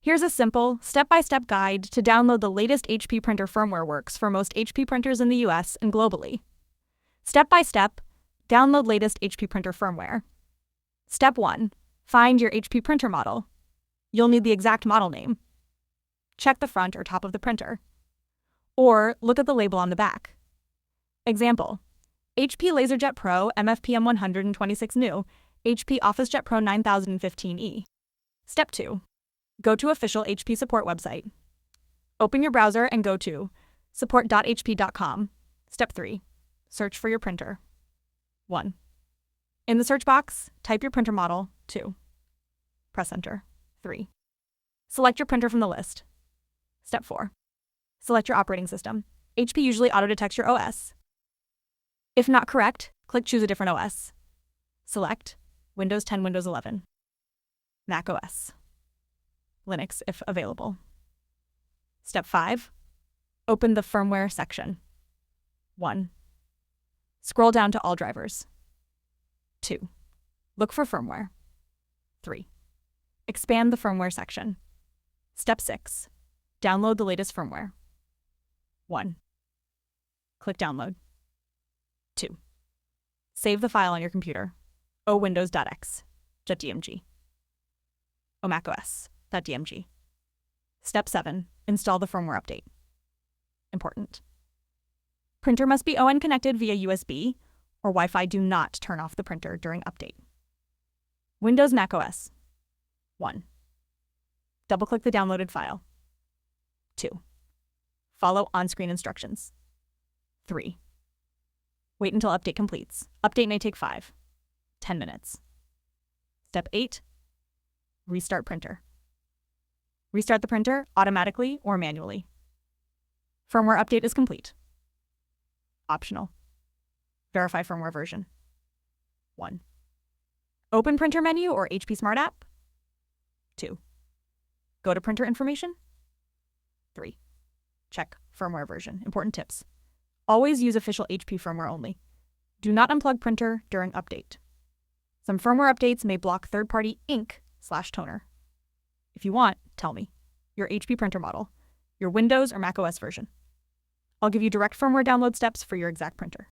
Here's a simple, step-by-step guide to download the latest HP printer firmware works for most HP printers in the US and globally. Step-by-step, download latest HP printer firmware. Step 1. Find your HP printer model. You'll need the exact model name. Check the front or top of the printer. Or look at the label on the back. Example: HP LaserJet Pro MFPM 126 new, HP OfficeJet Pro 9015E. Step 2. Go to official HP support website. Open your browser and go to support.hp.com. Step 3. Search for your printer. 1. In the search box, type your printer model. 2. Press enter. 3. Select your printer from the list. Step 4. Select your operating system. HP usually auto-detects your OS. If not correct, click Choose a different OS. Select Windows 10, Windows 11. Mac OS. Linux if available. Step 5. Open the Firmware section. 1. Scroll down to All drivers. 2. Look for Firmware. 3. Expand the Firmware section. Step 6. Download the latest firmware. 1. Click Download. 2. Save the file on your computer. Windows.x. .dmg. macOS.dmg. Step 7. Install the firmware update. Important. Printer must be ON connected via USB or Wi-Fi. Do not turn off the printer during update. Windows macOS. 1. Double-click the downloaded file. 2. Follow on-screen instructions. 3. Wait until update completes. Update may take 5-10 minutes. Step 8. Restart printer. Restart the printer automatically or manually. Firmware update is complete. Optional. Verify firmware version. 1. Open printer menu or HP Smart App. 2. Go to printer information. 3. Check firmware version. Important tips. Always use official HP firmware only. Do not unplug printer during update. Some firmware updates may block third-party ink/toner. If you want, tell me. Your HP printer model, your Windows or macOS version. I'll give you direct firmware download steps for your exact printer.